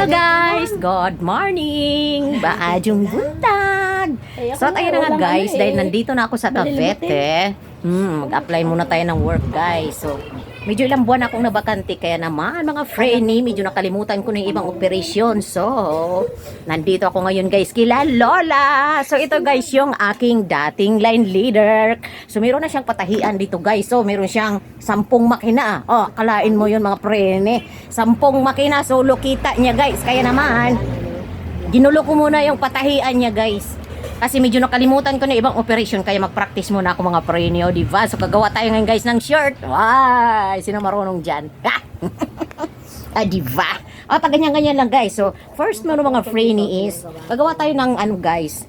Hello guys! Good morning! Baadjong buntag! So tayo na nga guys, dahil nandito na ako sa Cavite. Mag-apply muna tayo ng work guys. So, medyo ilang buwan akong nabakante. Kaya naman mga friendly, medyo nakalimutan ko na yung ibang operasyon. So, nandito ako ngayon guys kila Lola. So, ito guys yung aking dating line leader. So, meron na siyang patahian dito guys. So, meron siyang 10 makina. Oh, kalain mo yun mga friendly. 10 makina. So, kita niya guys. Kaya naman, ginulo ko muna yung patahian niya guys. Kasi medyo nakalimutan ko na ibang operation. Kaya mag-practice muna ako mga preni. O, diba? So, kagawa tayo ngayon guys ng shirt. Wow! Sino marunong dyan? Ah, diba? O, pag ganyan-ganyan lang guys. So, first mo mga preni is, kagawa tayo ng ano guys.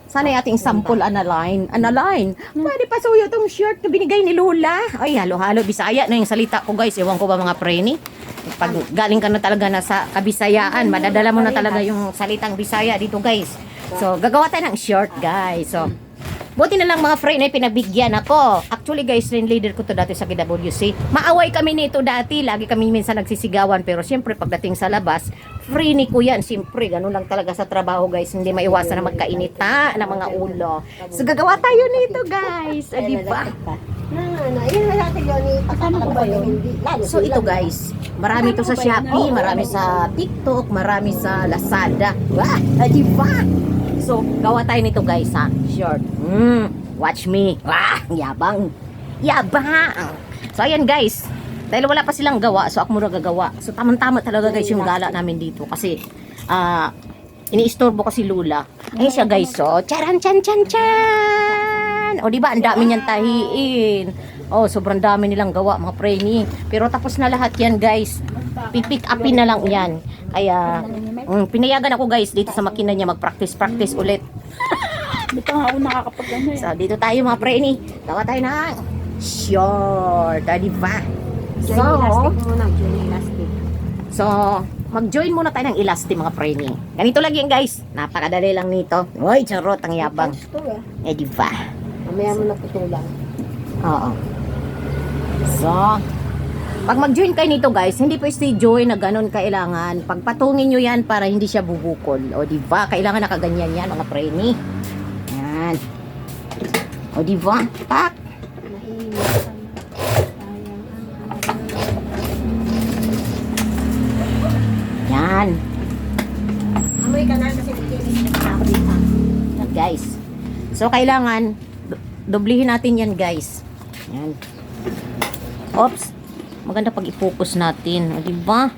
Sana yung ating sample analine. Analine. Pwede pa suyo itong shirt na binigay ni Lola. Ay, halo-halo. Bisaya na yung salita ko guys. Ewan ko ba mga preni? Pag galing ka na talaga na sa kabisayaan, madadala mo na talaga yung salitang Bisaya dito guys. So, gagawa tayo ng short guys. So, buti na lang mga friend ay pinabigyan ako. Actually guys, rin leader ko to dati sa KWC. Maaway kami nito dati. Lagi kami minsan nagsisigawan. Pero siyempre pagdating sa labas, free ni ko yan. Siyempre, ganun lang talaga sa trabaho guys. Hindi maiwasan na magkainita ng mga ulo. So, gagawa tayo nito guys. Ah, diba? So ito guys, marami to sa Shopee, marami sa TikTok, marami sa Lazada. Wah, diba? So, gawa tayo nito guys ha, short. Watch me. Wah, yabang. Yabang. So ayan guys, dahil wala pa silang gawa, so ako muna gagawa. So tamang-tama talaga guys yung gala namin dito kasi iniistorbo kasi Lula. Ayun siya guys, so charan chan chan chan. O diba, ang dami niyang tahiin. Oh, sobrang dami nilang gawa mga preni. Pero tapos na lahat yan guys. Pipick upin na lang yan. Kaya pinayagan ako guys dito sa makina niya mag-practice ulit. Dito nga ako nakakapag-ano. So dito tayo mga preni. Gawa tayo na short. Diba? So, mag-join muna tayo ng elastic mga preni. Ganito lang yan guys. Napakadali lang nito. Uy, charot ang yabang. Diba? Mamaya mo naputulan. Oo. So, pag mag-join kayo nito guys, hindi pwede join na ganun kailangan. Pagpatungin nyo yan para hindi siya bubukol. O diba? Kailangan nakaganyan yan mga preni. Yan. O diba? Tak. Yan. Amoy ka na kasi nakikinis na ako dito. Yan guys. So, kailangan doblihin natin yan guys. Yan. Oops. Maganda pag i-focus natin. O, diba?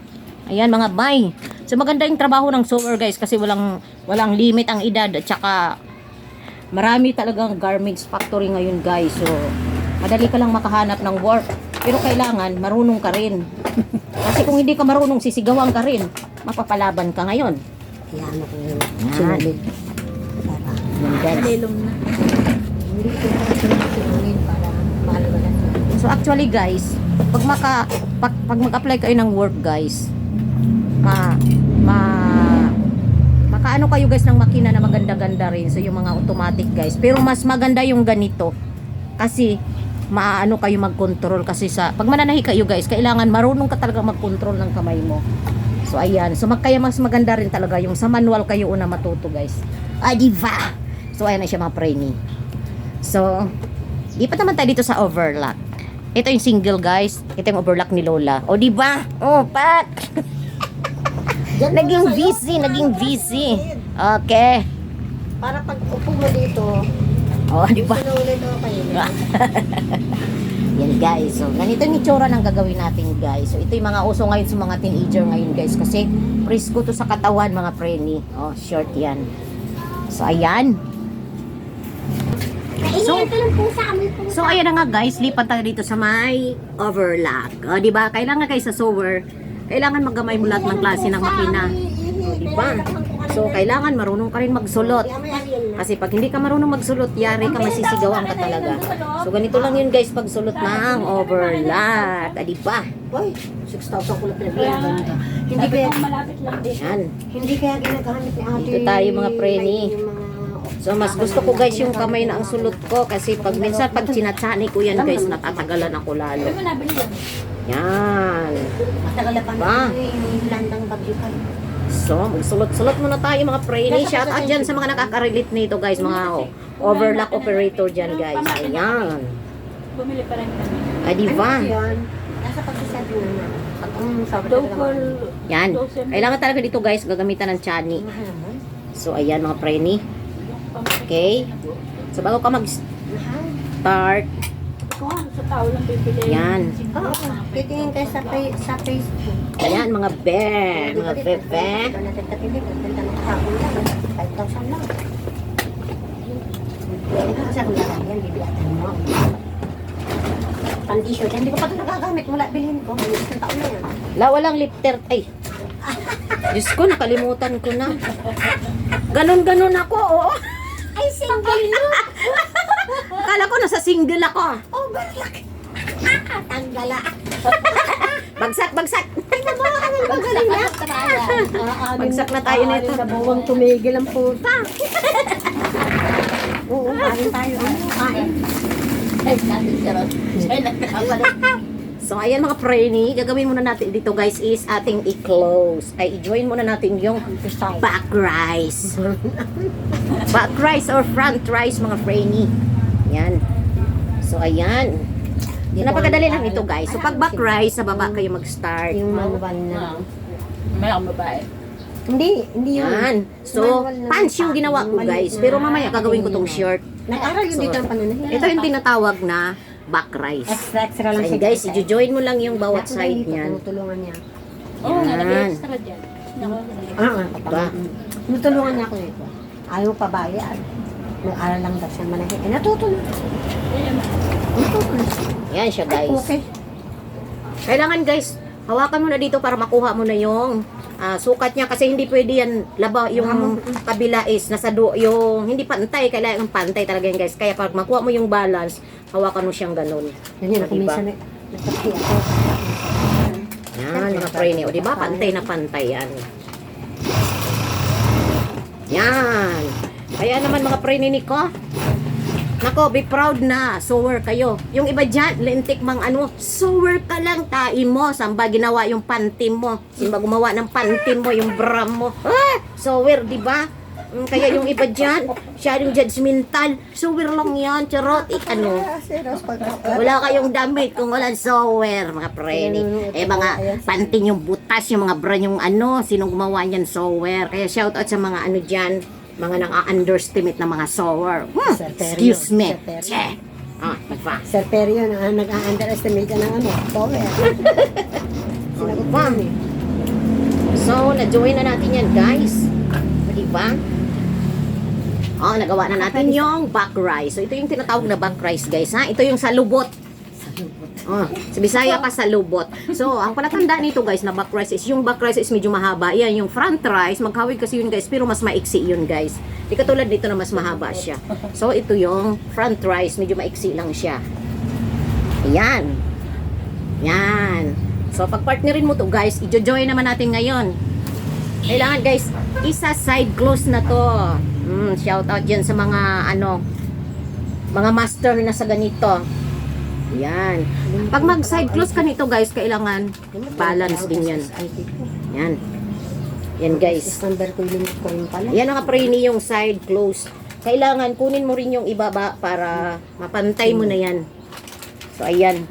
Ayan mga bay. So maganda yung trabaho ng sewer guys kasi walang limit ang edad at saka marami talagang garments factory ngayon guys. So madali ka lang makahanap ng work. Pero kailangan marunong ka rin. Kasi kung hindi ka marunong sisigawan ka rin. Mapapalaban ka ngayon. Yan ako yun. Yan. Yan guys. Nalilong na. Hindi ko sinunod para mahal na. So actually guys, pag mag-apply kayo ng work guys, makaano kayo guys ng makina na maganda-ganda rin. So yung mga automatic guys. Pero mas maganda yung ganito. Kasi maano kayo mag-control kasi pag mananahi kayo guys, kailangan marunong ka talaga mag-control ng kamay mo. So ayan. So kaya mas maganda rin talaga yung sa manual kayo una matuto guys. Ah, diba? So ayan na siya mga preni. So lipat naman tayo dito sa overlock. Ito yung single guys. Ito yung overlock ni Lola. O diba? Oh, pak! Naging busy. Okay. Para pag upo mo dito, Oh, diba? sinulit ako kayo. Yan guys. So, ganito yung itsura ng gagawin natin guys. So, ito yung mga uso ngayon sa mga teenager ngayon guys. Kasi, presko to sa katawan mga preni. Oh, short yan. So, ayan. So ayan na nga guys, lipat tayo dito sa may overlock. O diba? Kailangan kayo sa sewer, kailangan maggamay mo lahat ng klase ng makina. O diba? So kailangan marunong ka rin magsulot. Kasi pag hindi ka marunong magsulot, yari ka, masisigawan ka talaga. So ganito lang yun guys, pagsulot ng overlock. O diba? Uy, 6,000 ko lang pinaglaban. Hindi kaya, Malapit lang din. yan. Hindi kaya ginagamit ni ate. Dito tayo mga preni. So mas gusto ko guys yung kamay na ang sulot ko kasi pag minsan pag sinatsani ko yan guys, natatagalan ako lalo. Yan. Matagal na pa Ba? yung landang bagyo pa. So, magsulot-sulot muna tayo mga praini. Shout out dyan sa mga nakaka-relate nito guys. Mga overlock operator dyan guys. Ayan. Bumili pa rin kami. Ay, di ba? Ano yun? Nasa pagsasabi na. Pag sabi Double. Yan. Kailangan talaga dito guys, gagamitan ng chani. Mahal naman. So, ayan mga praini. Okay. So, bago ka mag-start, Sa tao lang bibili. yan. Oo. Titingin kayo sa Facebook. Ayan, mga bear, mga bebe. Ito natin katibig. Ang ganda ng kahapon lang. 5,000 lang. Pwede ka kasi kung lalagyan, bibiyatan mo. Pan-t-shirt. Hindi ko pa ito nagagamit. Wala, bilhin ko. May isang taon na yan. Walang lifter. Ay. Diyos ko, nakalimutan ko na. Ganon-ganon ako, oo. Ay, single look! Akala ko nasa single ako. Overlock! Tanggala! Bagsak. Ay, nabawa ka ng magaling na! Bagsak na tayo nito. Sa buwang tumigil ang puta. Oo, kain tayo. Kain. Ay, natin sarap. Ay, nagkakawala. So, ayan mga praini, gagawin muna natin dito guys is ating i-close. Ay, i-join muna natin yung back rice. Back rice or front rice mga praini. Yan. So, ayan. So, napakadali lang ito guys. So, pag back rice, sa baba kayo mag-start. Yung manual na. May akong babae. Hindi yun. Yan. So, Manual na pants yung ginawa ko maliit guys. na. Pero mamaya gagawin ko tong shirt. Nag-aral yun dito ang panunahil. Ito yung tinatawag na back rice. Extra lang So, guys, i-join mo lang yung bawat side niyan. Tinutulungan niya. Oo, Yan. nalagay extra dyan. Diba? Tinutulungan niya ako nito. Ayaw pa bayad. Nag-aral lang daw siya manahin. Eh, natutulog. Yan siya guys. Okay. Kailangan guys, hawakan mo na dito para makuha mo na yung sukat niya kasi hindi pwede yan laba yung kabila is nasa yung hindi pantay, kailangan pantay talaga yan guys. Kaya pag makuha mo yung balance, hawakan mo siyang ganun. Ganyan ako Diba? minsan nagtaki ako. Yan mga praini, o diba pantay na pantay yan. Yan. Kaya naman mga praini ko, nako, be proud na. Sewer kayo. Yung iba dyan, lintik mang sewer ka lang, taim mo. Samba ginawa yung pantim mo. Simba gumawa ng pantim mo, yung bram mo. Sewer, di ba? Kaya yung iba dyan, siya yung judgmental. Sewer lang yan, charot. Wala kayong damit kung walang sewer, mga preni. Mga panting yung butas, yung mga bra yung sinong gumawa niyan, sewer. Kaya shout out sa mga dyan, mga nang-underestimate na mga sewer. Excuse me. Che. Diba? Sir Perio na nag-underestimate ka ng power. Sinagot Diba? ko yun eh. So, na-join na natin yan, guys. Diba? Nagawa na natin yung back rice. So, ito yung tinatawag na back rice, guys, ha? Ito yung salubot. Sa Bisaya pa salubot. So, ang palatandaan nito, guys, na back rice is, yung back rice is medyo mahaba. Yan, yung front rice, maghawig kasi yun, guys, pero mas maiksi yun, guys. Di katulad dito na mas mahaba siya. So, ito yung front rice, medyo maiksi lang siya. Ayan. Yan. So, pag partnerin mo to, guys, i-join naman natin ngayon. Kailangan, guys, isa side close na to. Shout out dyan sa mga, mga master na sa ganito. Yan. Pag mag-side close ka nito, guys, kailangan balance din yan. Yan. Yan, guys. Number ko yung limit ko yung pala. Yan ang praini yung side close. Kailangan kunin mo rin yung ibaba para mapantay mo na yan. So, ayan.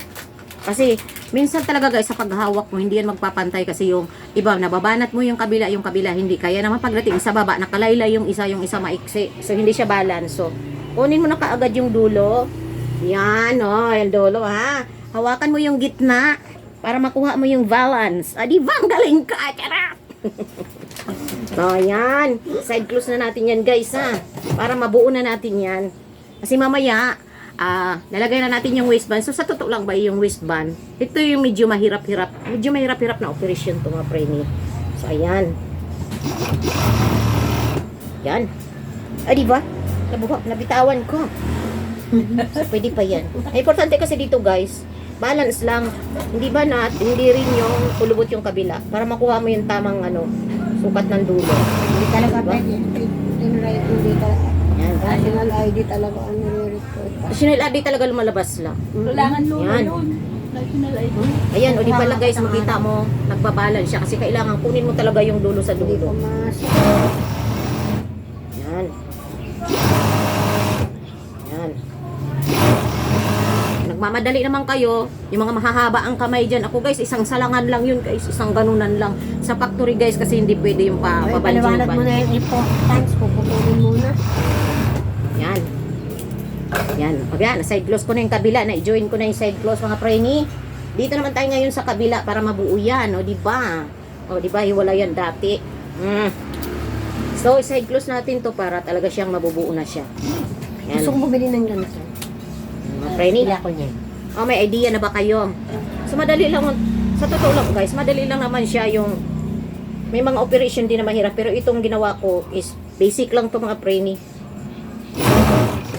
Kasi, minsan talaga guys, sa paghawak mo, hindi yan magpapantay kasi yung iba, nababanat mo yung kabila hindi. Kaya naman pagdating sa baba, nakalayla yung isa maiksi. So, hindi siya balance. So, kunin mo na kaagad yung dulo. Yan, yung dulo, ha. Hawakan mo yung gitna para makuha mo yung balance. Di ba? Ang galing ka, charap! So, yan. Side close na natin yan, guys, ha. Para mabuo na natin yan. Kasi mamaya, nalagay na natin yung waistband. So, sa totoo lang ba yung waistband? Ito yung medyo mahirap-hirap. Medyo mahirap-hirap na operation to mga preni. So, ayan. Yan. Di ba? Nabitawan ko. So, pwede pa yan. Importante kasi dito, guys, balance lang. Hindi rin yung kulubot yung kabila. Para makuha mo yung tamang, sukat ng dulo. Hindi talaga pwede. Tinright hindi talaga. Yan. National ID talaga ang nire-record. National ID talaga lumalabas lang. Kailangan lulo Yan. yun. National ID. Ayan, o di pala guys, makita mo, nagbabalance siya kasi kailangan kunin mo talaga yung dulo sa Hindi ko dulo. mas... Yan. Yan. Nagmamadali naman kayo, yung mga mahahaba ang kamay dyan. Ako guys, isang salangan lang yun guys, isang ganunan lang. Sa factory guys, kasi hindi pwede yung Ay, paliwanag mo na yung importance. Pupukunin muna. Yan. Yan. O yan, side close ko na yung kabila. Na-join ko na yung side close mga preni. Dito naman tayo ngayon sa kabila para mabuo yan. O diba? O diba, hiwala yan dati. So, side close natin to para talaga siyang mabubuo na siya. Yan. Gusto kong bumili ng ganito. Mga preni. Hindi ako niyan. O, may idea na ba kayo? So, madali lang. Sa totoo lang guys, madali lang naman siya yung may mga operation din na mahirap. Pero itong ginawa ko is basic lang to mga preni.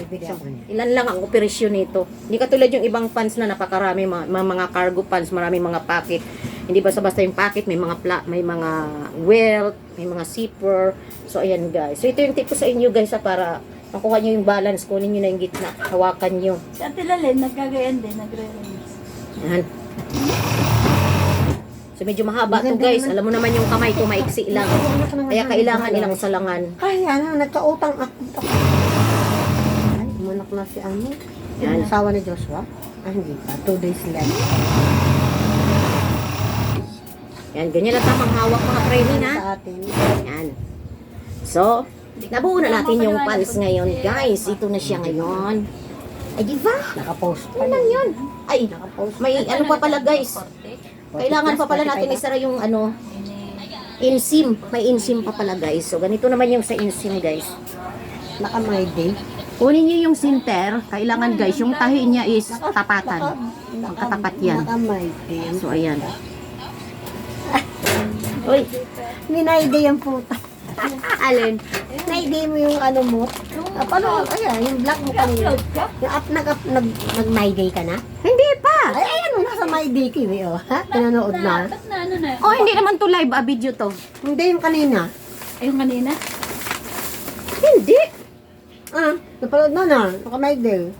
Bibili ako niyan. Ilan lang ang operasyon nito. Hindi katulad yung ibang pants na napakarami, mga cargo pants, maraming mga pocket. Hindi basta-basta yung pocket, may mga may mga welt, may mga zipper. So ayan guys. So ito yung tip ko sa inyo guys para makuha nyo yung balance, kunin nyo na yung gitna, hawakan nyo. Si Ate Lalen, nagkagayan din, nagre-release. Ayan. So medyo mahaba to guys. Alam mo naman yung kamay ko maiksi lang. Kaya kailangan nilang salangan. Ay, ano, nagkautang ako. Ay, umanak na si ano. Yan. Yung asawa ni Joshua. Ah, hindi pa. 2 days left. Yan, ganyan lang tamang hawak mga training ha. Sa atin. Yan. So, nabuo na natin yung pulse ngayon, guys. Ito na siya ngayon. Ay, di ba? Nakapost. Ano lang yun? Ay, Nakapost. may ano pa pala, guys. Kailangan pa pala natin isara yung ano, insim. May insim pa pala, guys. So, ganito naman yung sa insim, guys. Naka my day. Kunin nyo yung sinter. Kailangan, guys, yung tahi niya is tapatan. Magkatapat yan. Naka my day. So, ayan. Uy, Ninay-day ang puta. alin? Ninay-day mo yung ano mo. Ah, paano? Ayan, yung black mo kanina. Yung nag-my day ka na? Hindi pa. Ay, ano, nasa my day ka, oh. Ha? Pinanood na. Ba't na ano na? Oh, hindi naman to live, video to. Hindi yung kanina. Ay, yung kanina? Hindi. Ah, napanood na na. Naka my day.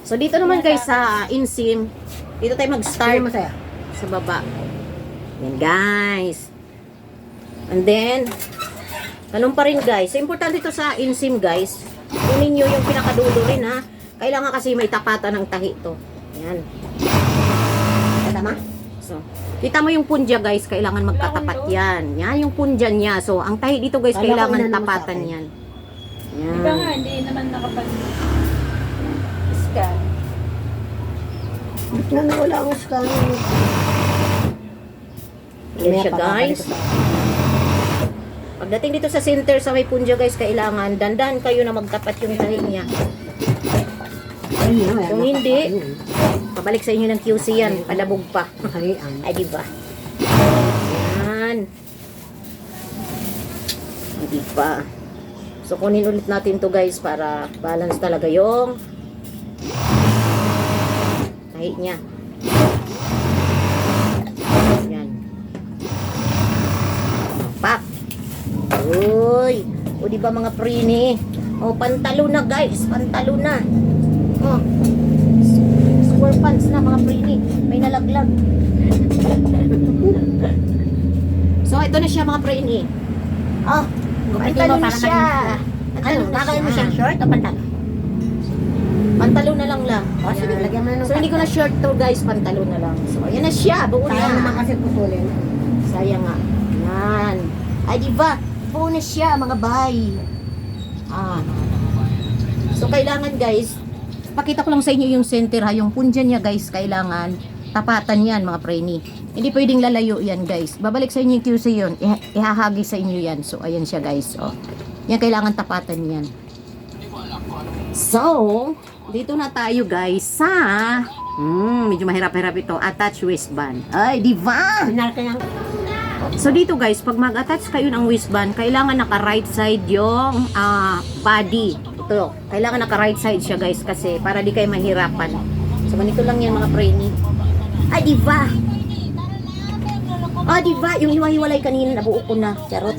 So, dito naman guys sa insim, dito tayo mag-start Start masaya. sa baba. Yan guys. And then, ganun pa rin guys. So, importante ito sa insim guys. Kunin nyo yung pinakadulo rin ha. Kailangan kasi may tapatan ng tahi to. Yan. Tama? So, kita mo yung punja guys, kailangan magkatapat yan. Yan yung punja niya. So, ang tahi dito guys, Alam ko, kailangan inano mo sa tapatan akin. yan. Di ba nga, Yan. hindi naman nakapag-scan. Ba't na nawala ang scanner? Yan siya guys. Pagdating dito sa center sa may punja guys, kailangan dandan kayo na magtapat yung tahi niya. Ayun, Kung hindi, pabalik sa inyo ng QC yan, palabog pa. Halian. Ay, di ba? Yan. Di ba? So, kunin ulit natin to guys para balance talaga yung tahi niya. Yan. Pak. Uy. O, di ba mga prini? O, pantalo na guys. Pantalo na. O. Square pants na mga prini. May nalaglag. So, ito na siya mga prini. Oh, pantalo na siya. Ano, gagawin mo siyang short o pantalo? Pantalo na lang lang. O, sige, lagyan mo na ng So, hindi ko na short to guys. Pantalo na lang. So, ayan na siya. Buo Sayang naman na. kasi putulin. Sayang nga. Yan. Ay, di ba? Buo na siya, mga bay. Ah. So, kailangan guys, pakita ko lang sa inyo yung center ha. Yung punja niya guys, kailangan tapatan yan mga preni. Hindi pwedeng lalayo yan guys. Babalik sa inyo yung QC yun. Ihahagi sa inyo yan. So, ayan siya guys. Oh. Yan, kailangan tapatan yan. So, dito na tayo guys sa medyo mahirap-hirap ito. Attach waistband. Ay, di ba? Pinal ka niyang So dito guys, pag mag-attach kayo ng waistband, kailangan naka-right side yung body. Ito, kailangan naka-right side siya guys kasi para di kayo mahirapan. So ganito lang yan mga preni. Ay, di ba? Ah, di ba? Yung hiwa-hiwalay kanina, nabuo ko na. Charot.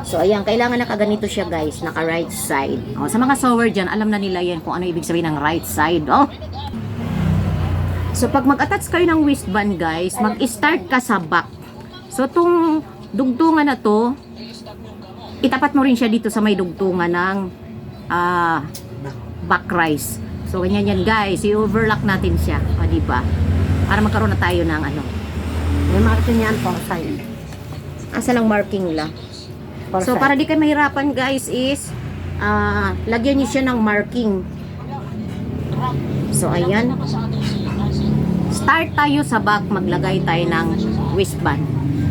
So ayan, kailangan nakaganito siya guys, naka-right side. Oh, sa mga sewer dyan, alam na nila yan kung ano ibig sabihin ng right side. Oh. So, pag mag-attach kayo ng waistband, guys, mag-start ka sa back. So, itong dugtungan na to, itapat mo rin siya dito sa may dugtungan ng back rise. So, ganyan yan, guys. I-overlock natin siya. O, diba? Para magkaroon na tayo ng ano. May marking yan for side. Asa lang marking la. So, para di kayo mahirapan, guys, is lagyan niyo siya ng marking. So, ayan. Start tayo sa back, maglagay tayo ng waistband.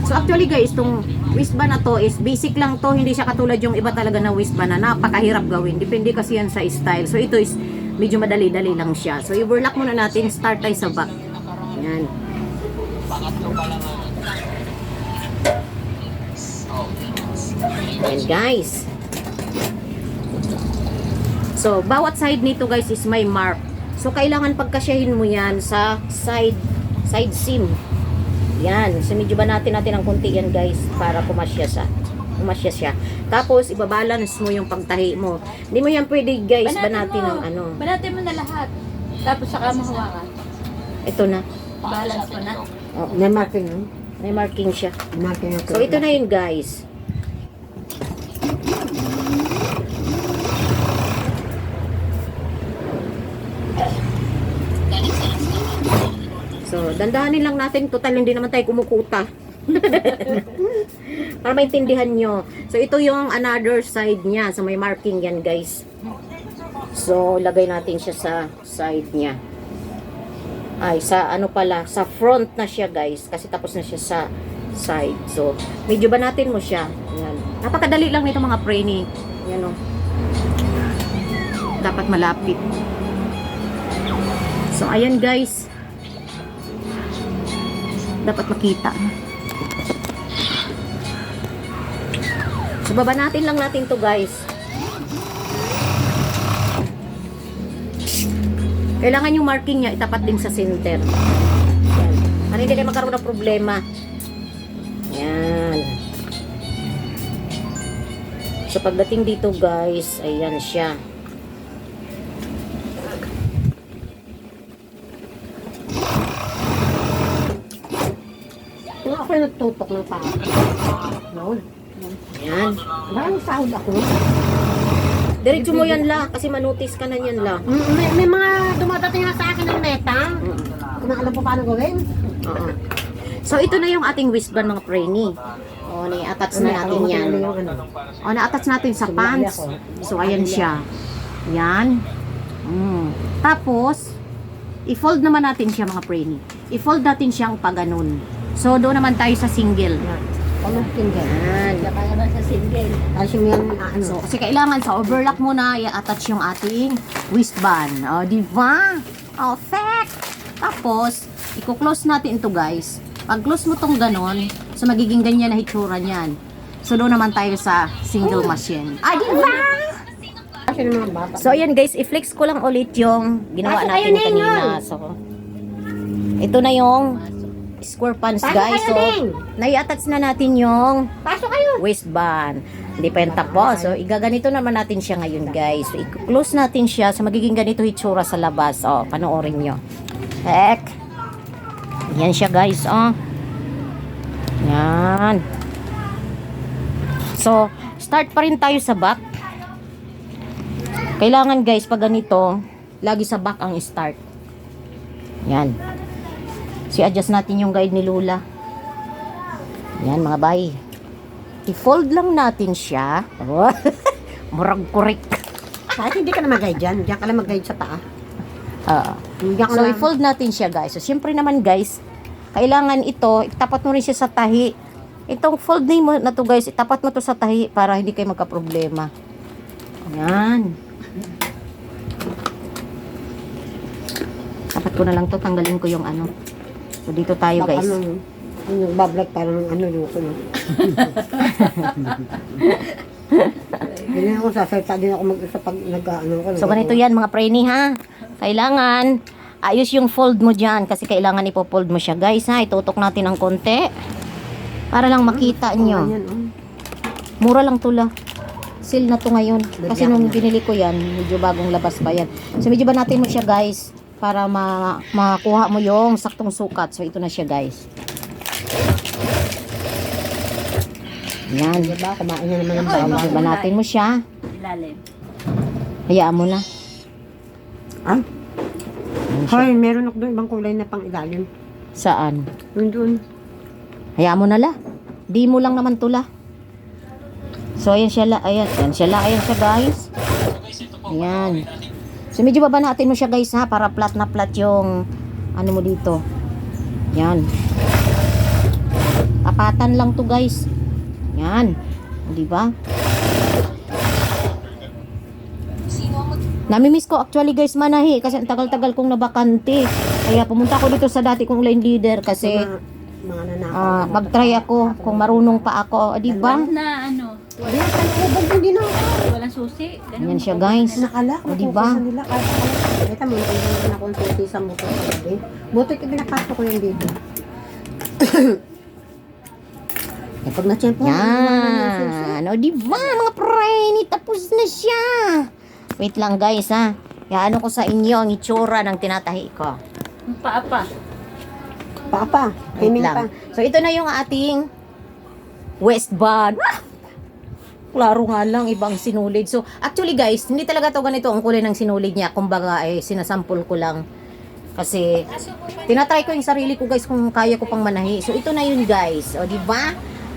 So, actually, guys, itong waistband na to is basic lang to. Hindi siya katulad yung iba talaga na waistband na napakahirap gawin. Depende kasi yan sa style. So, ito is medyo madali-dali lang siya. So, i-overlock muna natin. Start tayo sa back. Ayan. Ayan, guys. So, bawat side nito, guys, is may mark. So, kailangan pagkasyahin mo yan sa side seam. Yan. So, medyo banatin natin ang konti yan, guys, para kumasya siya. Tapos, ibabalance mo yung pagtahi mo. Hindi mo yan pwede, guys, banatin ng ano. Banatin mo na lahat. Tapos saka mo hawakan. Ito na. Balance mo na. Oh, May marking yun. may marking siya. Marking yun. So, ito na yun, guys. So, dandahanin lang natin. Total, hindi naman tayo kumukuta. Para maintindihan nyo. So, ito yung another side niya. So, may marking yan, guys. So, lagay natin siya sa side niya. Ay, sa ano pala, sa front na siya, guys. Kasi tapos na siya sa side. So, medyo banatin mo siya. Yan. Napakadali lang nito mga preni. Yan o. Dapat malapit. So, ayan, guys. Dapat makita. So, babanatin lang natin to, guys. Kailangan yung marking niya itapat din sa center. Yan. Para hindi kayo magkaroon ng problema. Yan. So, pagdating dito, guys, ayan siya. Kung ako yung nagtutok ng paa. Noon. Ayan. Maraming sahod ako. Diretso mo yan la, kasi manotice ka na yan la. May mga dumadating na sa akin ng meta. Kung alam po paano gawin. Oo. So, ito na yung ating waistband mga preni. O, na-attach na natin yan. O, na-attach natin sa pants. So, ayan siya. Yan. Tapos, i-fold naman natin siya mga preni. I-fold natin siyang paganon. So, doon naman tayo sa single. Ano single? Yan. Saka naman sa single. Kasi yung ano. So, kasi kailangan sa overlock muna i-attach yung ating waistband. O, diba? O, fact! Tapos, i-close natin ito, guys. Pag close mo tong ganon, so magiging ganyan na hitsura niyan. So, doon naman tayo sa single machine. Ah, diba? Kasi ng mga bata. So, ayan guys, i-flex ko lang ulit yung ginawa natin kanina. So, ito na yung square pants, guys. So, nai-attach na natin yung Pasok kayo. waistband. Hindi pa yung tapo. So, igaganito naman natin siya ngayon, guys. So, i-close natin siya. So, magiging ganito hitsura sa labas. O, panoorin nyo. Ek. Yan siya, guys. O. Yan. So, start pa rin tayo sa back. Kailangan, guys, pag ganito, lagi sa back ang start. Yan. So, adjust natin yung guide ni Lula. Yan, mga bay. I-fold lang natin siya. Murag kurik. Kahit hindi ka na mag-guide dyan. Diyan ka lang mag-guide sa paa. So, i-fold natin siya, guys. So, syempre naman, guys, kailangan ito, itapat mo rin siya sa tahi. Itong fold mo na to, guys, itapat mo to sa tahi para hindi kayo magka-problema. Yan. Tapat ko na lang to, tanggalin ko yung ano. So, dito tayo, guys. Nagbablog parang ano yung kuno. Ganyan ako sasalita din ako mag-isa pag nag-ano ko. So, ganito yan, mga preni, ha? Kailangan, ayos yung fold mo dyan kasi kailangan ipo-fold mo siya, guys, ha? Itutok natin ng konti para lang makita nyo. Mura lang tula. Sale na to ngayon. Kasi nung binili ko yan, medyo bagong labas pa yan. So, medyo ba natin mo siya, guys? para makuha mo yung saktong sukat. So ito na siya guys. Yan. Diba, kumain na naman ng So, bawang. banatin mo siya. Ilalim. Hayaan mo na. Ah? Yan siya. Hoy, meron ako doon ibang kulay na pang ilalim. Saan? Yun doon. Hayaan mo na la. Di mo lang naman tula. So, ayan siya la. Ayan siya guys. Ayan. So, medyo babanatin mo siya guys ha. Para flat na flat yung ano mo dito. Yan. Tapatan lang to guys. Yan. Di ba? Namimiss ko actually guys manahi kasi ang tagal-tagal kong nabakante. Kaya pumunta ako dito sa dati kong line leader kasi Mga nanakaw. mag-try ako kung marunong pa ako. Di ba? Na ano, Wala ka nakubog mo din ako. walang susi. Ganun. Yan siya guys. Nakala ko, O, diba? nila. Kahit ako, ito mo, hindi na akong susi sa motor sa gabi. Buti pinapasok ko yung dito. Eh, pag na-tsempo, Yan. O, di ba? Mga preni, tapos na siya. Wait lang, guys, ha. Yaano ko sa inyo ang itsura ng tinatahi ko. Ang paa pa. Papa, Wait himing lang. pa. So, ito na yung ating waistband. Klaro nga lang, ibang sinulid. So, actually, guys, hindi talaga to ganito ang kulay ng sinulid niya. Kumbaga, sinasample ko lang. Kasi, tinatry ko yung sarili ko, guys, kung kaya ko pang manahi. So, ito na yun, guys. O, di ba?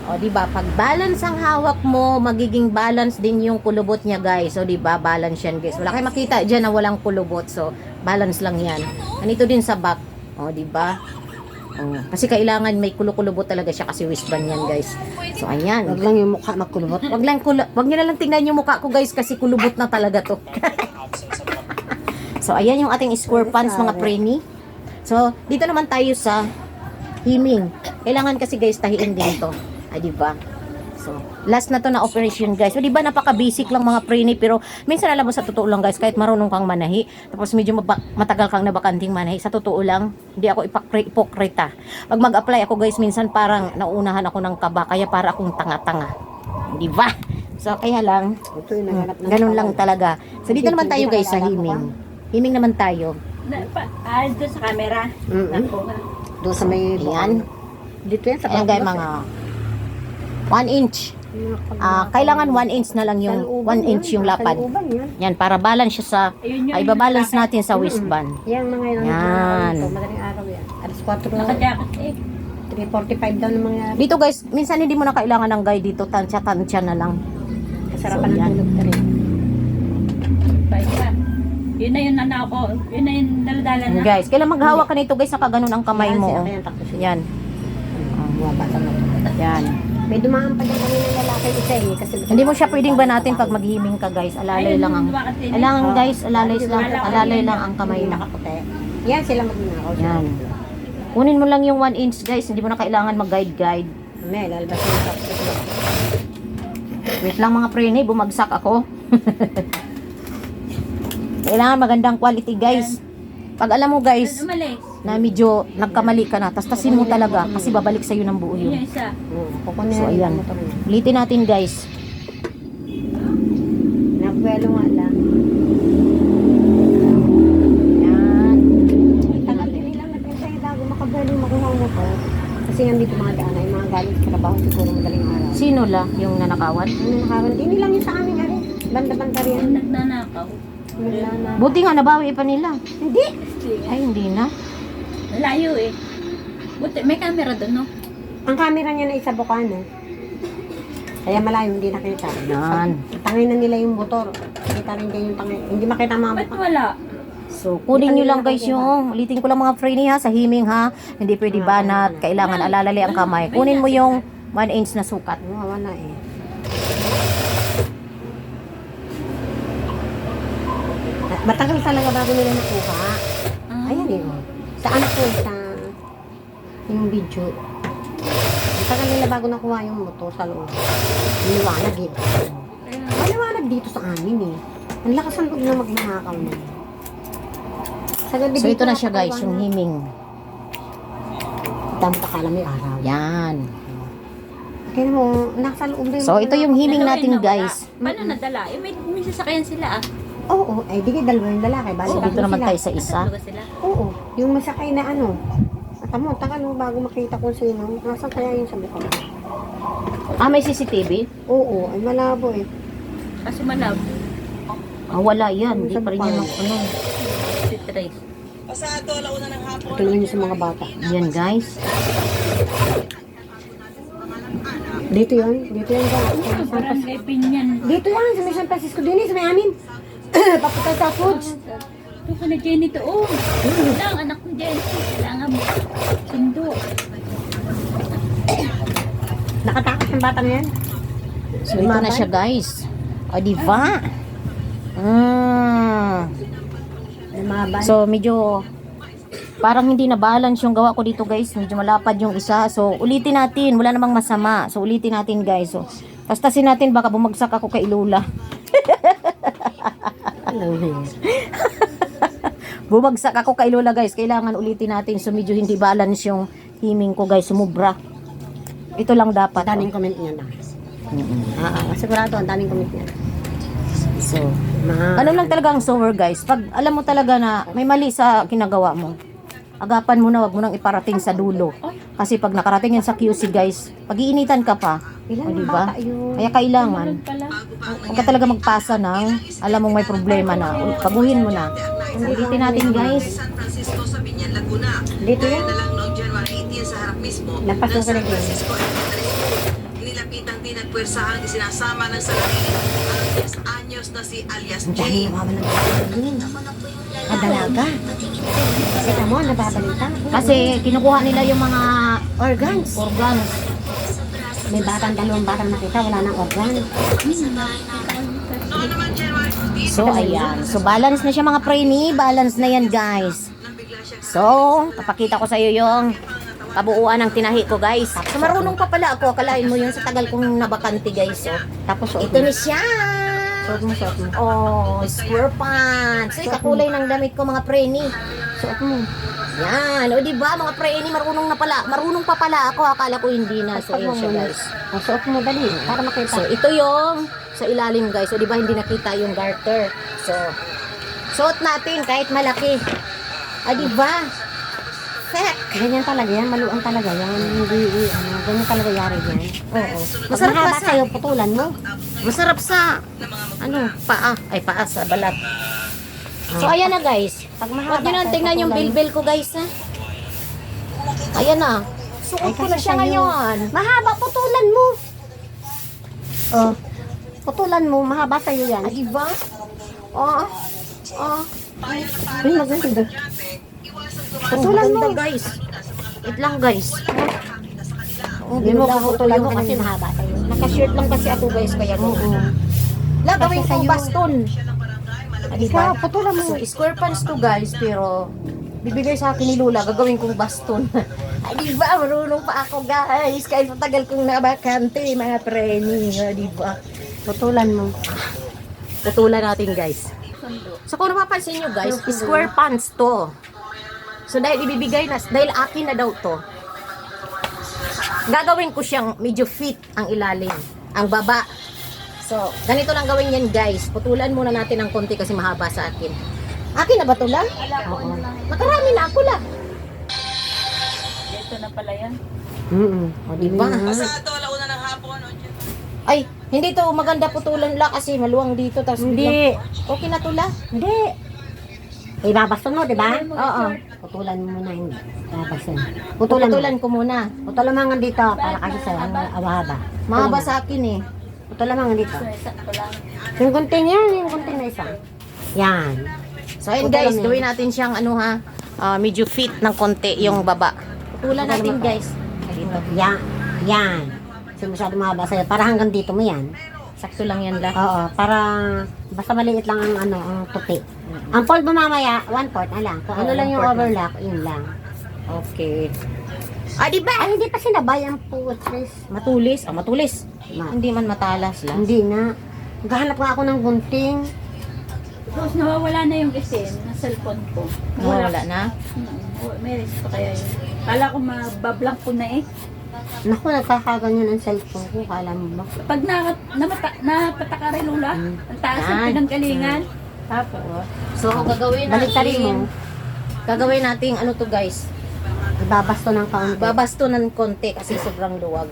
O, di ba? Pag balance ang hawak mo, magiging balance din yung kulubot niya, guys. O, di ba? Balance yan, guys. Wala kayo makita dyan na walang kulubot. So, balance lang yan. Ganito din sa back. O, di ba? O, kasi kailangan may kulubot talaga siya kasi waistband yan, guys. So, ayan. Huwag lang yung mukha magkulubot. Wag niyo na lang tingnan yung mukha ko, guys, kasi kulubot na talaga to. So, ayan yung ating square pants, mga preni. So, dito naman tayo sa himing. Kailangan kasi, guys, tahiin din to. Ay, di ba? So, last na to na operation, guys. So, di ba, napaka-basic lang mga preni, pero minsan alam mo sa totoo lang, guys, kahit marunong kang manahi, tapos medyo matagal kang nabakanting manahi, sa totoo lang, hindi ako ipokrita. Pag mag-apply ako, guys, minsan parang nauunahan ako ng kaba, kaya para akong tanga-tanga. Di ba? So, kaya lang, Ito yung naghanap ng ganun lang talaga. So, dito naman tayo, guys, sa himing. Himing naman tayo. Doon sa camera. Naku nga. Doon sa may Ayan. Dito yan sa Ayan, guys, mga 1 inch. Kailangan 1 inch na lang yung 1 inch yung lapad. Yan, para balance siya sa, Ayun yun, ibabalance natin sa waistband. Yan mga yun. Yan. Madaling araw yan. Alas 4 na. Nakajacket eh. 3:45 daw ng mga Dito, guys, minsan hindi mo na kailangan ng guide dito. Tansya-tansya na lang. kasarapan So, ng yan. tulog na rin. Bye ka. Yun na yung nanako. Yun na yung daladala na. Guys, kailan maghawak ka nito, guys, nakaganon ang kamay mo. Oh. Ayan, takbo siya. Yan. Bumaba sa mga. Yan. May dumaan pa din kami ng lalaki isa eh. Kasi Hindi mo siya pwedeng banatin pag maghiming ka, guys. Alalay lang ang... Kailangan, guys, alalay lang ang kamay mo. nakaputi. Yan sila magnakaw. Yan. Kunin mo lang yung 1 inch, guys. Hindi mo na kailangan mag-guide-guide. May lalabas yung tapos. Wait lang mga prene, bumagsak ako. Kailangan magandang quality, guys. Pag alam mo, guys, Umalis. na medyo nagkamali ka na, tastasin mo talaga kasi babalik sa'yo ng buo Yun yung yun. isa. Kukunin So, na ayan. yung motor niya. Ulitin natin, guys. Nagwelo nga lang. Yan. Tagal din nilang nag-intay bago makabelo makuha mo po. Kasi yan dito mga daan ay mga galing sa trabaho siguro madaling araw. Sino la yung nanakawan? Ano nakaroon? Hindi lang yung sa amin ari. Banda-banda rin. Yung nagnanakaw. Wala na. Buti nga, nabawi pa nila. Hindi. Ay, hindi na. Layo eh. Buti, may camera doon, no? Ang camera niya na isa bukano. Kaya malayo, hindi nakita. Yan. Tangay na nila yung motor. Kita rin din yung tangay. Hindi makita ang mga Ba't mukha. wala? So, kunin nyo lang, guys, yung, ulitin ko lang mga free ha, sa himing ha. Hindi pwede banat, kailangan alalali ang kamay. Kunin mo yung 1 inch na sukat. Wala na eh. Matagal talaga bago nila nakuha. Ayan eh. Oh. Sa ano po, sa yung video. Matagal nila bago nakuha yung motor sa loob. Liwanag eh. Maliwanag dito sa amin eh. Ang lakas ang loob na magnakaw na. Sa gabi So, dito ito na siya, guys, nakakaliwanag. yung himing. Dami pa kala may araw. Yan. Kaya mo, nasa loob na So, ito yung himing Dalawa natin, yung nawala. guys. Paano nadala? Eh, may sasakyan sila ah. Oo, ay di kayo dalawa yung lalaki. Bali, So, tatlo dito naman sila. tayo sa isa. Dalawa sila. Oo, yung masakay na ano. At mo, tagal mo bago makita kung sino. Nasaan kaya yung sabi ko? Ah, may CCTV? Oo, ay malabo eh. Kasi malab. Ah, wala yan. Hindi pa rin yan ano. Si Trace. Tingnan niyo sa mga bata. Yan guys. Dito yun sa Sa barangay Pinyan. Dito yan, sa may San Francisco din sa may amin. Papunta sa foods. Ito ko na Jenny to. Oh, lang anak ko Jenny. Kailangan mo. Sundo. Nakatakas ng batang yan. So, ito na siya guys. O, diba? Lumaban. So, medyo parang hindi na balance yung gawa ko dito guys. Medyo malapad yung isa. So, ulitin natin. Wala namang masama. So, ulitin natin guys. So, tastasin natin. Baka bumagsak ako kay Lola. Bumagsak ako kay Lola guys. Kailangan ulitin natin. So, medyo hindi balance yung himing ko guys. Sumubra. Ito lang dapat. Daming comment niya na. Sigurado, ang daming comment niya. So, ano lang talaga ang sower guys. Pag alam mo talaga na may mali sa ginagawa mo, agapan mo na, wag mo nang iparating sa dulo. Kasi pag nakarating yan sa QC guys, pag-iinitan ka pa. Ilan O, yung diba? bata yun? Kaya kailangan, Pala. huwag ka talaga magpasa ng, alam mong may problema na, paguhin mo na. Ulitin natin guys. San Francisco sa Binyan, Laguna. Dito yan. Na lang noong January 18 sa harap mismo Napasok ng ka na San dyan. Francisco Elementary School. Inilapitan din at puwersahang isinasama ng salamin ang 10 anyos na si alias Ang dami Jay. nababalita. Kadalaga. Kasi mo, nababalita. Kasi kinukuha nila yung mga Organs. organs. May dalawang batang nakita, wala nang organ. Noon naman January 15, So, ayan. So, balance na siya mga praini. Balance na yan guys. nang bigla siyang So, papakita ko sa iyo yung kabuuan ng tinahi ko guys. So, marunong pa pala ako. Akalain mo yun sa tagal kong nabakante guys. So, Tapos suot ito mo. na siya. Suot mo. Oh, square pants. Ay, kakulay ng damit ko mga preni. Suot mo. Yan. O, diba mga preni, marunong na pala. Marunong pa pala ako. Akala ko hindi na. So, yun siya guys. O, suot mo dali. Para makita. So, ito yung sa ilalim guys. O, diba hindi nakita yung garter. So, suot natin kahit malaki. Ah, diba? Heck. Ganyan talaga yan. Maluang talaga yan. Hindi, ganyan talaga yari yan. Oo. Masarap Masarap ba pa sa sa'yo, putulan mo? Masarap sa ano, paa. Ay, paa sa balat. So, ayan na guys. Pag mahaba, Huwag nyo na tayo tingnan yung putulan. bilbil ko guys ha. Ayan na. Suot Ay, ko na kasi siya sa'yo. ngayon. Mahaba, putulan mo. Oh. Putulan mo, mahaba sa'yo yan. Ah, diba? Oh. Oh. Ay, maganda. Putulan mo guys. Wait lang guys. Oh, Hindi mo binula ko putulan mo yung kasi ano. mahaba sa'yo. Naka-shirt lang kasi ako guys kaya ganun. La, gawin Kasi kong sa'yo. baston. Ah, diba? Ikaw, putulan mo. So, square pants to guys, pero bibigay sa akin ni Lola, gagawin kong baston. Ay, di ba? Marunong pa ako guys. Kahit matagal kong nabakante, mga preni. Di ba? Putulan mo. Putulan natin guys. So, kung napapansin nyo guys, square pants to. So, dahil ibibigay na, dahil akin na daw to, gagawin ko siyang medyo fit ang ilalim, ang baba. So, ganito lang gawin yan guys. Putulan muna natin ng konti kasi mahaba sa akin. Akin na ba to lang? Oo. Nakarami na ako lang. Dito na pala yan. O, Diba? Pasado, alauna ng hapon. noong January Ay, hindi to maganda putulan la kasi maluwang dito. Tapos Hindi. okay na to la. Hindi. Ibabaston mo, di ba? Oo. Putulan mo muna hindi. Ibabaston. Putulan, Putulan mo. ko muna. Putulan mo nga dito para kasi sa awaba. Mahaba sa akin eh. Putulan mo nga dito. So, isa ko lang. Yung kunting yan, yung kunting na isa. Yan. So ayun Putulan guys, mo yan. gawin natin siyang ano ha, medyo fit ng konti yung baba. Putulan natin guys. Dito. Yan. Yan. Kasi masyado mahaba sa'yo. Para hanggang dito mo yan. Sakto lang yan la. Oo. Para basta maliit lang ang ang tupi. Ang fold mo mamaya, 1/4 na lang. Kung ano Oo, lang yung 1/4 na. overlock, yun lang. Okay. Ah, di ba? Ay, hindi pa sinabay ang putres. Matulis. Ah, matulis. Ma- Hindi man matalas la. Hindi na. Naghahanap nga ako ng gunting. Tapos nawawala na yung isin na cellphone ko. Wala na. May risk pa kaya yun. Kala ko mabablank ko na eh. Naku, nagkakaganyan ang cellphone ko. Kala mo ba? Pag napataka rin Lola, ang taas ng Yan. pinanggalingan. Tapos, So, gagawin Baliktarin mo. natin. Gagawin natin, ano to guys? Ibabasto ng kaunti. Babasto ng konti kasi sobrang luwag.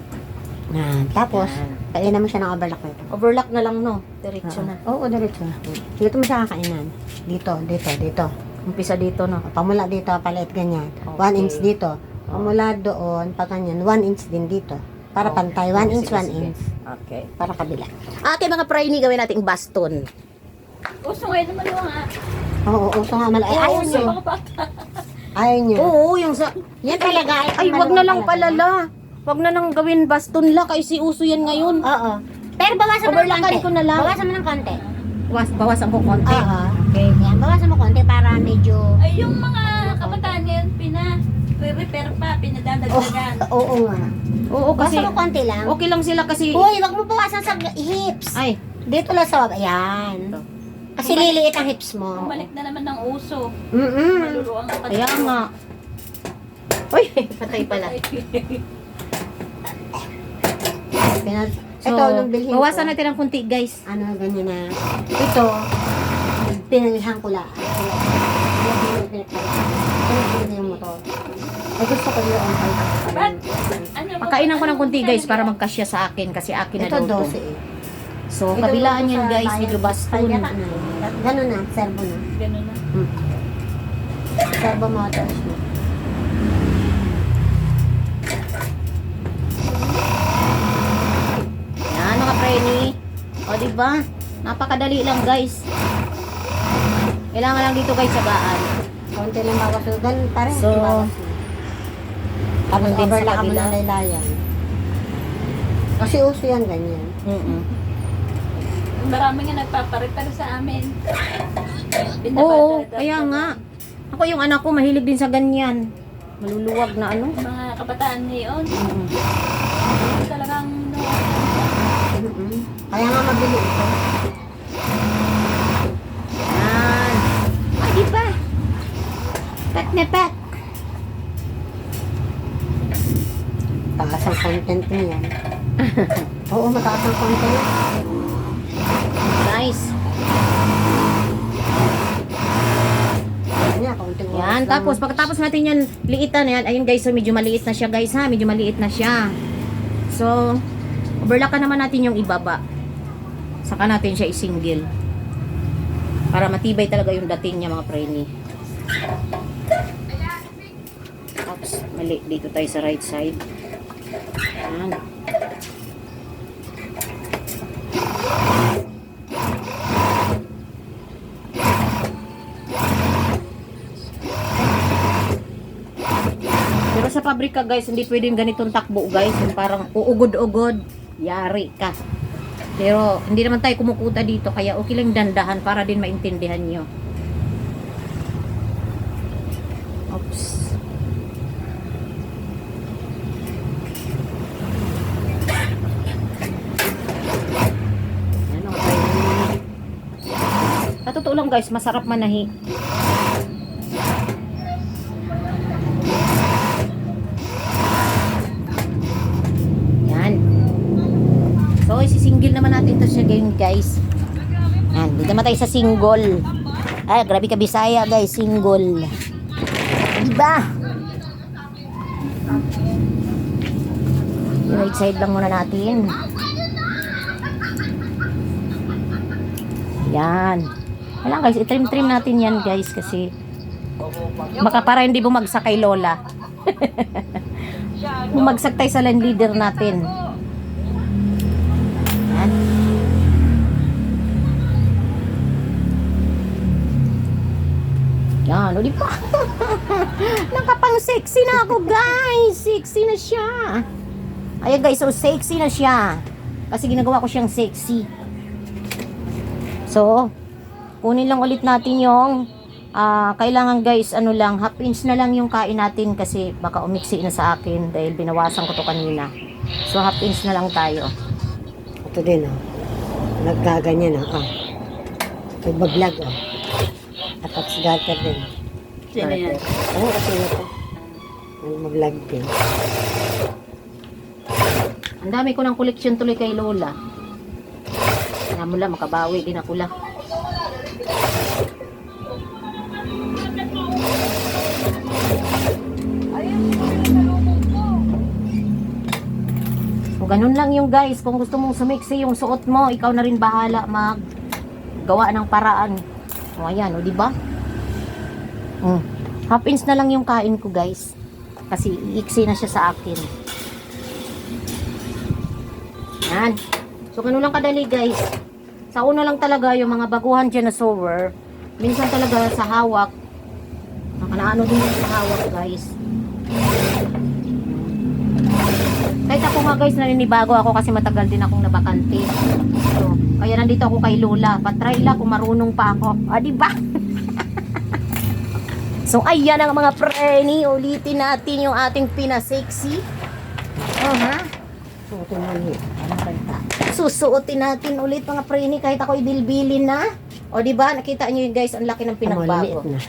Yan. Tapos, Yan. kainan mo siya ng overlock nito. Overlock na lang, no? Diretso na. Oo, diretso na. Dito mo siya kakainan. Dito, dito, dito. Umpisa dito, no? Pamula dito, palit ganyan. Okay. 1 inch dito. Pamula doon, pa ganyan. 1 inch din dito. Para pantay. 1 inch, 1 inch. Okay. Para kabila. Okay, mga praini, gawin nating baston. gusto ngayon naman yung nga. Oo, uso nga malaki. Ayaw Oo, nyo. mga bata. Ayaw nyo. Oo, yung sa... Yan talaga. Ay, wag na lang palala. Wag na lang gawin baston la, kasi uso yan ngayon. Oo. Pero bawasan mo ng Overlockan konti. ko na lang. Bawasan mo ng konti. Bawasan ko konti. Oo. Okay. Yan, bawasan mo konti para medyo... Ay, yung mga kabataan ngayon, repair pa, pinadadagdagan. Oo nga. Oo, kasi Bawasan mo konti lang. okay lang sila kasi... Uy, wag mo bawasan sa hips. Ay, Dito lang sa wag. Ayan. Kasi liliit ang hips mo. Bumalik na naman ng uso. Mm-mm. Maluruang ang kaya nga. Uy, patay pala. So, ito, nung bilhin bawasan ko, natin ng konti, guys. ano, ganyan na. Ito, pinalihan ko lang. Pinagpili yung motor. Ay, gusto ko yung Ba't? Ano, Pakainan ko ng konti, guys, para magkasya sa akin kasi akin na Ito, daw 12 to. eh. So, Ito kabilaan yung yan, sa guys. bayan. Medyo baston. Palyata na. Ganun na, servo na. Ganun na. Servo motors na. Yan, mga preni. O, diba? Napakadali lang, guys. Kailangan lang dito, guys, sagaan. Konti lang bawas. So, ganun pa rin. So, bawas na. Tapos ganun din sa overlock mo kabila. ng laylayan. Kasi uso yan ganyan. Marami nga nagpaparepair sa amin. Oo, kaya nga. Ako yung anak ko, mahilig din sa ganyan. Maluluwag na ano. Mga kabataan ngayon, talagang Kaya nga mabili ito. Yan. Ay, di ba? Pat na pat. Taas ang content niya. Oo, mataas ang content. Nice. Yan, kaunting oras Yan, lang. tapos pagkatapos natin yan, liitan yan. Ayun guys, so medyo maliit na siya guys ha. Medyo maliit na siya. So, overlockan naman natin yung ibaba. Saka natin siya isingle. Para matibay talaga yung dating niya mga preni. Tapos, mali. Dito tayo sa right side. Yan. Pero sa pabrika guys, hindi pwedeng ganitong takbo guys. Yung parang uugod-ugod, yari ka. Pero hindi naman tayo kumukuta dito, kaya okay lang dandahan para din maintindihan nyo. Oops. Ano, okay. Sa totoo lang guys, masarap manahi. Yan. So, isisingle naman natin to siya ngayon, guys. Yan, dito naman tayo sa single. Ay, grabe ka Bisaya, guys, single. Diba? Right side lang muna natin. Yan. Wala guys, itrim-trim natin yan, guys, kasi baka para hindi bumagsak kay Lola. Bumagsak tayo sa line leader natin. Yan. Yan, o di ba? Nakapang sexy na ako, guys. Sexy na siya. Ayan guys, so sexy na siya. Kasi ginagawa ko siyang sexy. So, kunin lang ulit natin yung kailangan guys, ano lang, half inch na lang yung kain natin kasi baka umiksi na sa akin dahil binawasan ko to kanina. So, half inch na lang tayo. Ito din, oh. Nagkaganyan, oh. Nagbablog, oh. At gutter din. Sino yan? Oo, kasi ito. Nagbablog din. Ang dami ko ng koleksyon tuloy kay Lola. Alam mo lang, makabawi din ako lang. ganun lang yung guys. Kung gusto mong sumiksi yung suot mo, ikaw na rin bahala gawa ng paraan. O ayan, o diba? Half inch na lang yung kain ko guys. Kasi iiksi na siya sa akin. Yan. So, ganun lang kadali guys. Sa una lang talaga yung mga baguhan dyan na sewer. Minsan talaga sa hawak. Nakanaano din yung sa hawak guys. Kahit ako nga guys, naninibago ako kasi matagal din akong nabakante. So, kaya nandito ako kay Lola. Patry lang kung marunong pa ako. Ah, diba? So, ayan ang mga preni. Ulitin natin yung ating pinasexy. Suotin mo niya. Ano kanta? Susuotin natin ulit mga preni kahit ako ibilbilin na. O diba, nakita nyo yun guys, ang laki ng pinagbago. Na.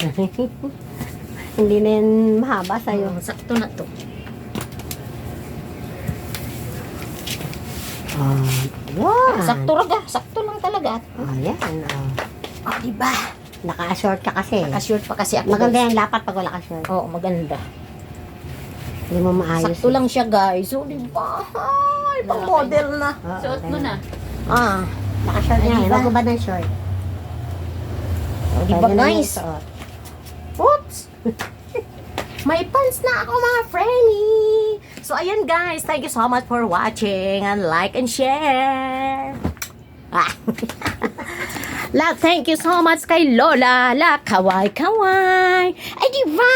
Hindi na yan mahaba sa'yo. Sakto na to. Yan. Sakto lang talaga. Ayan. O diba? Naka-short ka kasi. Naka-short pa kasi ako. Maganda guys. yan lapat pag wala ka short. Oo, maganda. Hindi mo maayos. Sakto lang siya guys. So diba? Ay, pang model na. Suot mo na. Naka-short Ay, niya. diba? Huwag ba ng short? O diba Pwede na yung guys? suot. Oops! May pants na ako mga friendly! So ayan guys, thank you so much for watching and like and share! La, thank you so much kay Lola! La, kaway kaway! Ay, di ba?